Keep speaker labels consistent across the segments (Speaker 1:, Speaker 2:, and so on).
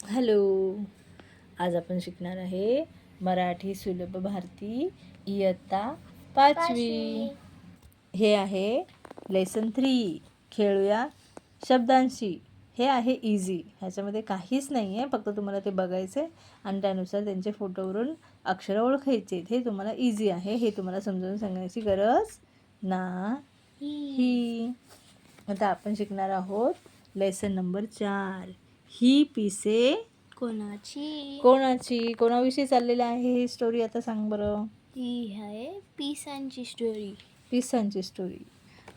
Speaker 1: Hello. आज आपण शिकणार आहे मराठी सुलभ भारती इयत्ता 5वी. हे आहे लेसन 3. खेळूया शब्दांशी. हे आहे इझी. ह्याच्यामध्ये काहीच नाही आहे, फक्त तुम्हाला ते बघायचे आणि त्यानुसार त्यांचे फोटोवरून अक्षरं ओळखायचे. हे तुम्हाला इझी आहे, हे तुम्हाला समजावून सांगण्याची गरज नाही. आता आपण शिकणार आहोत लेसन नंबर 4. ही पिसे कोणाची कोणाविषयी चाललेलं आहे ही स्टोरी? आता सांग बरं.
Speaker 2: ही आहे पिसांची स्टोरी.
Speaker 1: पिसांची स्टोरी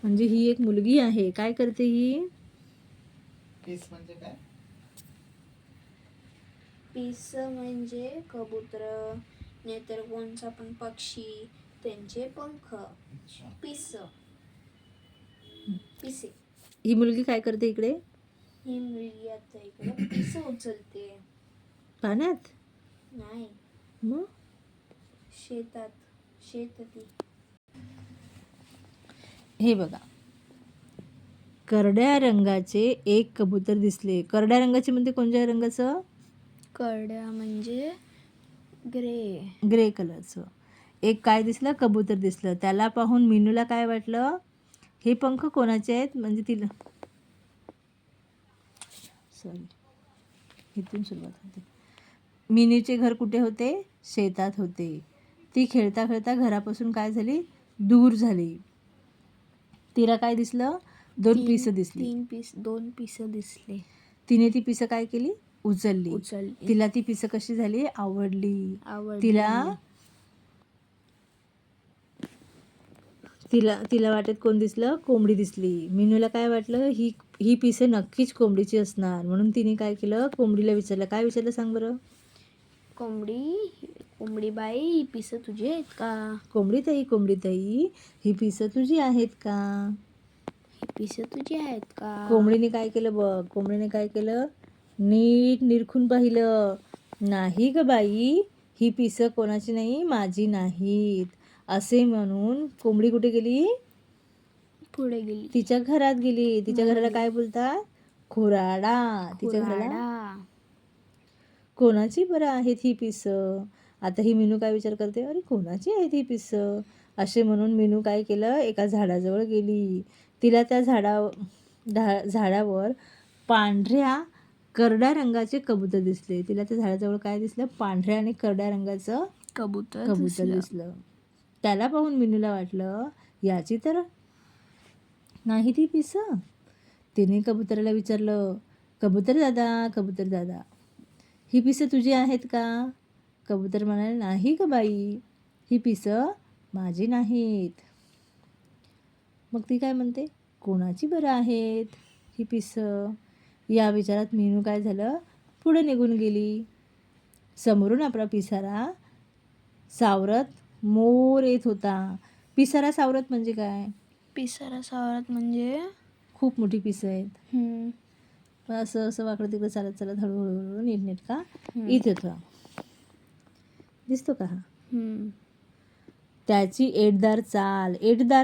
Speaker 1: म्हणजे ही एक मुलगी आहे. काय करते ही?
Speaker 3: पीस म्हणजे काय?
Speaker 2: पिस म्हणजे कबूतर, नाहीतर कोणचा पण पक्षी, त्यांचे पंख. पिसे.
Speaker 1: ही मुलगी काय करते इकडे?
Speaker 2: ही मुलगी आता इकडे पिस उचलते.
Speaker 1: पाण्यात?
Speaker 2: नाही,
Speaker 1: मग
Speaker 2: शेताती.
Speaker 1: हे बघा, करड्या रंगाचे एक कबूतर दिसले. करड्या रंगाचे म्हणजे कोणत्या रंगाचं?
Speaker 2: करड्या म्हणजे
Speaker 1: ग्रे कलरचं. एक काय दिसलं? कबूतर दिसलं. त्याला पाहून मीनूला काय वाटलं? हे पंख कोणाचे आहेत? म्हणजे तिला इथून सुरुवात होते. मिनीचे घर कुठे होते? शेतात होते. ती खेळता खेळता घरापासून काय झाली? दूर झाली. तिला काय दिसलं? दोन पिसं दिसली.
Speaker 2: दोन पिसं दिसले.
Speaker 1: तिने ती पिसं काय केली? उचलली. तिला ती पिसं कशी झाली? आवडली. तिला वाटत कोण दिसलं? कोंबडी दिसली. मीनूला काय वाटलं? ही पिसं नक्कीच कोंबडीची असणार, म्हणून तिने काय केलं? कोंबडीला विचारलं. काय विचारलं सांग बरं?
Speaker 2: कोंबडी बाई, ही पिसं तुझी आहेत का?
Speaker 1: कोंबडी ताई, ही पिसं तुझी आहेत का?
Speaker 2: ही पिसं तुझी आहेत का?
Speaker 1: कोंबडीने काय केलं बघ? कोंबडीने काय केलं? नीट निरखून पाहिलं. नाही ग बाई, ही पिसं कोणाची नाही, माझी नाहीत असे म्हणून कोंबडी कुठे गेली?
Speaker 2: पुढे गेली.
Speaker 1: तिच्या घरात गेली. तिच्या घराला काय बोलतात? खुराडा. तिच्या घराला कोणाची बरं आहेत ही पिसं? आता ही मीनू काय विचार करते? अरे कोणाची आहेत ही पिसं? असे म्हणून मीनू काय केलं? एका झाडाजवळ गेली. तिला त्या झाडावर पांढऱ्या करड्या रंगाचे कबूतर दिसले. तिला त्या झाडाजवळ काय दिसलं? पांढऱ्या आणि करड्या रंगाचं
Speaker 2: कबूतर
Speaker 1: दिसलं. त्याला पाहून मीनूला वाटलं, याची तर नाही ती पिसं. तिने कबुतराला विचारलं, कबूतर दादा, ही पिसं तुझी आहेत का? कबूतर म्हणाले, नाही ग बाई, ही पिसं माझी नाहीत. मग ती काय म्हणते? कोणाची बरं आहेत ही पिसं? या विचारात मीनू काय झालं? पुढे निघून गेली. समोरून आपला पिसारा सावरत मोर येत होता. पिसारा सावरत म्हणजे काय?
Speaker 2: पिसारा सावरत म्हणजे
Speaker 1: खूप मोठी पिसं आहेत. असं वाकडं तिकडं चालत हळूहळू नीटनेटका येत होता. दिसतो का हा? त्याची एटदार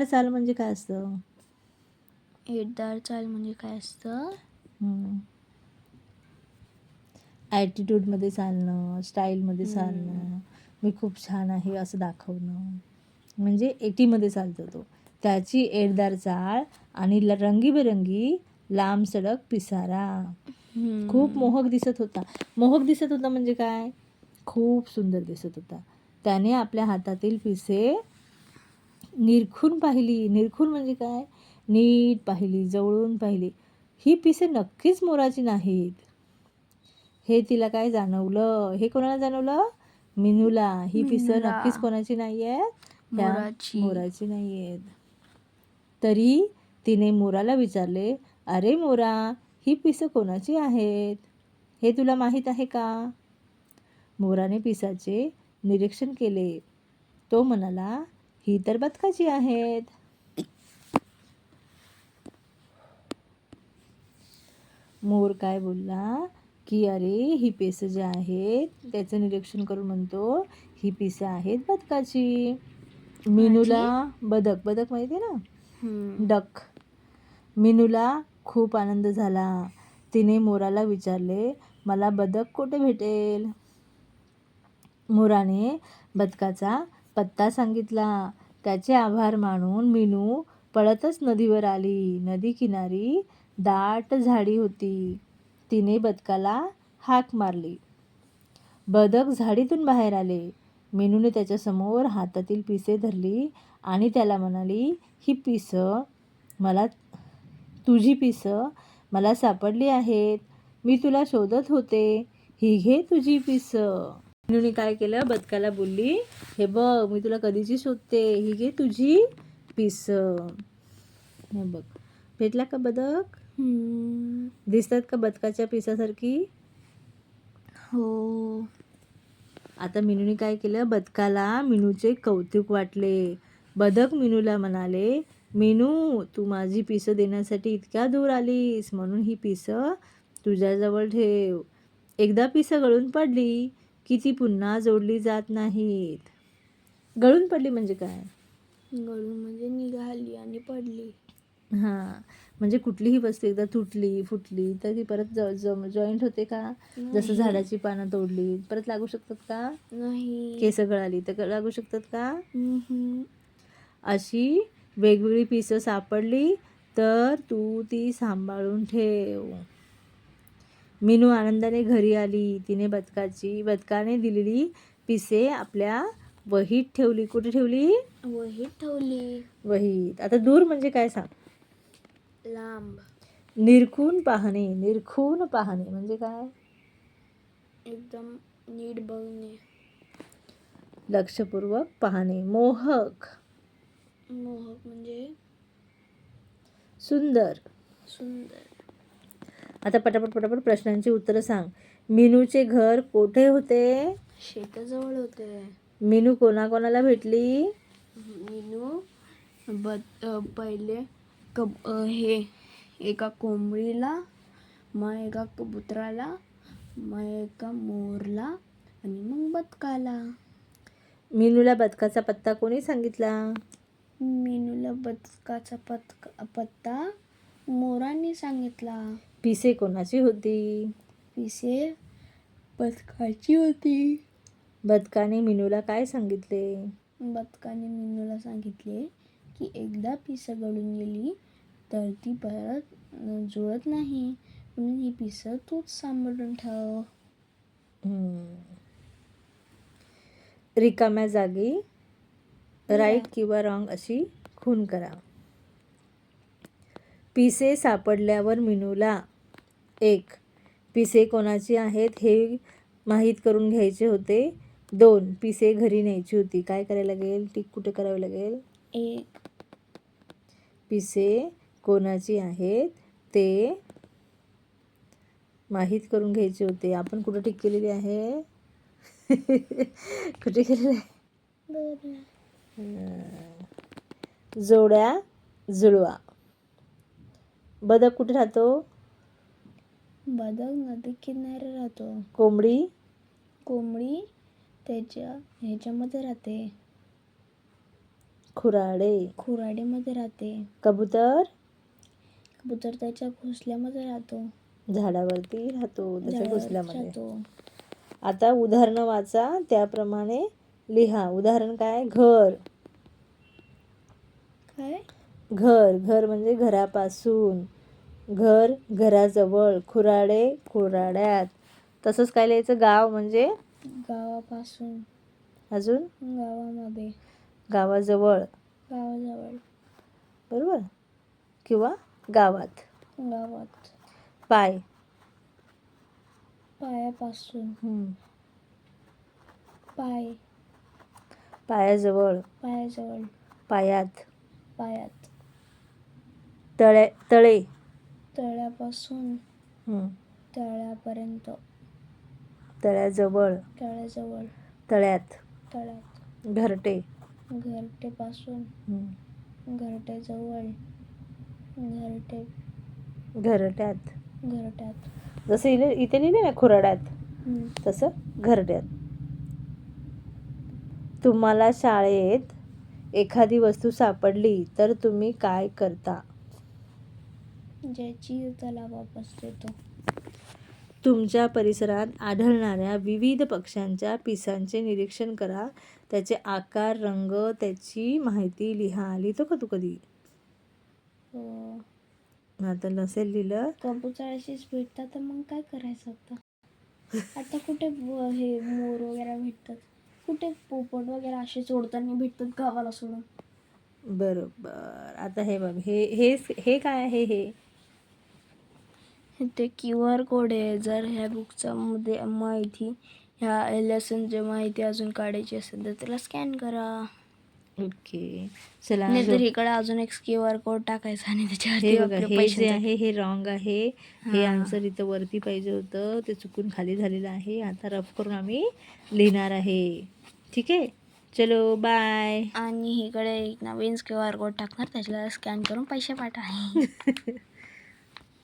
Speaker 1: चाल म्हणजे काय असतं?
Speaker 2: एटदार चाल म्हणजे काय असतं?
Speaker 1: ॲटिट्यूडमध्ये चालणं, स्टाईलमध्ये चालणं, मी खूप छान आहे असं दाखवणं, म्हणजे एटीमध्ये चालतो तो. त्याची एटदार चाळ आणि रंगीबेरंगी लांब सडक पिसारा. खूप मोहक दिसत होता. म्हणजे काय? खूप सुंदर दिसत होता. त्याने आपल्या हातातील पिसे निरखून पाहिली. निरखून म्हणजे काय? नीट पाहिली, जवळून पाहिली. ही पिसे नक्कीच मोराची नाहीत. हे तिला काय जाणवलं? हे कोणाला जाणवलं? मीनूला. ही पिसं नक्कीच कोणाची नाही आहेत? मोराची नाही आहेत. तरी तिने मोराला विचारले, अरे मोरा, ही पिसं कोणाची आहेत? हे तुला माहीत आहे का? मोराने पिसाचे निरीक्षण केले. तो म्हणाला, ही तर बदकाची आहेत. मोर काय बोलला की अरे, ही पिसं जी आहेत त्याचं निरीक्षण करून म्हणतो, ही पिसं आहेत बदकाची. मीनूला बदक माहिती आहे ना? डक. मीनूला खूप आनंद झाला. तिने मोराला विचारले, मला बदक कुठे भेटेल? मोराने बदकाचा पत्ता सांगितला. त्याचे आभार मानून मिनू पळतच नदीवर आली. नदी किनारी दाट झाडी होती. तिने बदकाला हाक मारली. बदक झाडीतून बाहेर आले. मिनूने त्याच्यासमोर हातातील पिसे धरली आणि त्याला म्हणाली, ही पिसं मला तुझी पिसं मला सापडली आहेत. मी तुला शोधत होते. ही घे तुझी पिसं. मिनूने काय केलं? बदकाला बोलली, हे बघ मी तुला कधीची शोधते. ही घे तुझी पिसं. हे बघ, भेटला का बदक? दिसतात का बदकाच्या पिसासारखी?
Speaker 2: हो.
Speaker 1: आता मिनूने काय केलं? बदकाला मिनूचे कौतुक वाटले. बदक मिनूला म्हणाले, मिनू तू माझी पिसं देण्यासाठी इतक्या दूर आलीस, म्हणून ही पिसं तुझ्याजवळ ठेव. एकदा पिसं गळून पडली की ती पुन्हा जोडली जात नाहीत. गळून पडली म्हणजे काय?
Speaker 2: गळून म्हणजे निघाली आणि पडली.
Speaker 1: हां, म्हणजे कुठलीही वस्तू एकदा तुटली फुटली तर ती परत जॉईंट होते का? जसं
Speaker 2: नाही.
Speaker 1: झाडाची पानं तोडली परत लागू शकतात का?
Speaker 2: नाही.
Speaker 1: केस गळाली तर लागू शकतात का?
Speaker 2: हम्म.
Speaker 1: अशी वेगवेगळी पिसं सापडली तर तू ती सांभाळून ठेव. मिनू आनंदाने घरी आली. तिने बदकाने दिलेली पिसे आपल्या वहीत ठेवली. कुठे ठेवली?
Speaker 2: वहीत ठेवली.
Speaker 1: वहीत. आता दूर म्हणजे काय सांग?
Speaker 2: लांब.
Speaker 1: निरखून पाहणे. निरखून पाहणे म्हणजे काय?
Speaker 2: एकदम नीट बघणे.
Speaker 1: लक्षपूर्वक पाहणे. मोहक.
Speaker 2: मोहक म्हणजे
Speaker 1: सुंदर.
Speaker 2: सुंदर.
Speaker 1: आता पटापट प्रश्नांची उत्तरं सांग. मिनूचे घर कोठे होते?
Speaker 2: शेताजवळ होते.
Speaker 1: मिनू कोणाकोणाला भेटली?
Speaker 2: मिनू पहिले हे एका कोंबडीला, मग एका कबुतराला, मग एका मोरला आणि मग बदकाला.
Speaker 1: मिनूला बदकाचा पत्ता कोणी सांगितला?
Speaker 2: मिनूला बदकाचा पत्ता मोरांनी सांगितला.
Speaker 1: पिसे कोणाची होती?
Speaker 2: पिसे बदकाची होती.
Speaker 1: बदकाने मिनूला काय सांगितले?
Speaker 2: बदकाने मिनूला सांगितले की एकदा पिसं गळून गेली तर ती परत जुळत नाही, म्हणून ही पिसं तूच सांभाळून ठेव.
Speaker 1: रिकाम्या जागी राईट किंवा रॉंग अशी खूण करा. पिसे सापडल्यावर मिनूला 1. पिसे कोणाची आहेत हे माहीत करून घ्यायचे होते. 2. पिसे घरी न्यायची होती. काय करायला लागेल? टिक कुठे करावी लागेल?
Speaker 2: 1.
Speaker 1: पिसे कोणाची आहेत ते माहीत करून घ्यायचे होते. आपण कुठं टिक केलेली आहे? कुठे केलेली आहे? जोड्या जुळवा. बदक कुठे राहतो?
Speaker 2: बदक नदी किनारी राहतो.
Speaker 1: कोंबडी
Speaker 2: त्याच्या ह्याच्यामध्ये राहते, खुराडीमध्ये राहते.
Speaker 1: कबूतर
Speaker 2: त्याच्या घोसल्यामध्ये राहतो.
Speaker 1: झाडावरती राहतो त्याच्या घोसल्यामध्ये.
Speaker 2: राहतो.
Speaker 1: आता उदाहरणं वाचा, त्याप्रमाणे लिहा. उदाहरण काय? घर.
Speaker 2: काय?
Speaker 1: घर म्हणजे घरापासून. घर घराजवळ. खुराडे खुराड्यात. तसंच काय लिहायचं? गाव म्हणजे
Speaker 2: गावापासून.
Speaker 1: अजून
Speaker 2: गावामध्ये.
Speaker 1: गावाजवळ. बरोबर? किंवा गावात. पाय.
Speaker 2: पायापासून.
Speaker 1: पायाजवळ. पायात. तळे.
Speaker 2: तळ्यापासून तळ्यापर्यंत.
Speaker 1: तळ्याजवळ. तळ्यात. घरटे.
Speaker 2: घरटेपासून घरटेजवळ.
Speaker 1: घरट्यात.
Speaker 2: घरट्यात.
Speaker 1: जसं इथे लिहिले ना खुराड्यात, तसं घरट्यात. तुम्हाला शाळेत एखादी वस्तू सापडली तर तुम्ही काय करता?
Speaker 2: ज्याची त्याला वापस देतो.
Speaker 1: तुमच्या परिसरात आढळणाऱ्या विविध पक्ष्यांच्या पिसांचे निरीक्षण करा. त्याचे आकार, रंग, त्याची माहिती लिहा. लिहितो का तू कधी?
Speaker 2: हो.
Speaker 1: आता नसेल लिहिलं.
Speaker 2: कबुतराशीच भेटतात तर मग काय करायचं आता? आता कुठे हे मोर वगैरे भेटतात, कुठे पोपट वगैरे असे सोडताना भेटतात गावाला सोडून.
Speaker 1: बरोबर. आता हे बघ, हे काय आहे हे?
Speaker 2: ते QR कोड आहे. जर ह्या बुकचा मध्ये माहिती, ह्या लेसनची माहिती अजून काढायची असेल तर त्याला स्कॅन करा.
Speaker 1: ओके. चला
Speaker 2: नाही तर इकडे अजून एक QR कोड टाकायचा आणि
Speaker 1: हे
Speaker 2: त्याच्यावरती
Speaker 1: बघा,
Speaker 2: आपले
Speaker 1: हे
Speaker 2: पैसे
Speaker 1: जे आहे हे रॉंग आहे. हे
Speaker 2: हां.
Speaker 1: आन्सर इथं वरती पाहिजे होतं, ते चुकून खाली झालेलं आहे. आता रफ करून आम्ही लिहिणार आहे. ठीक आहे. चलो बाय.
Speaker 2: आणि इकडे एक नवीन QR कोड टाकणार, त्याच्याला स्कॅन करून पैसे पाठवा.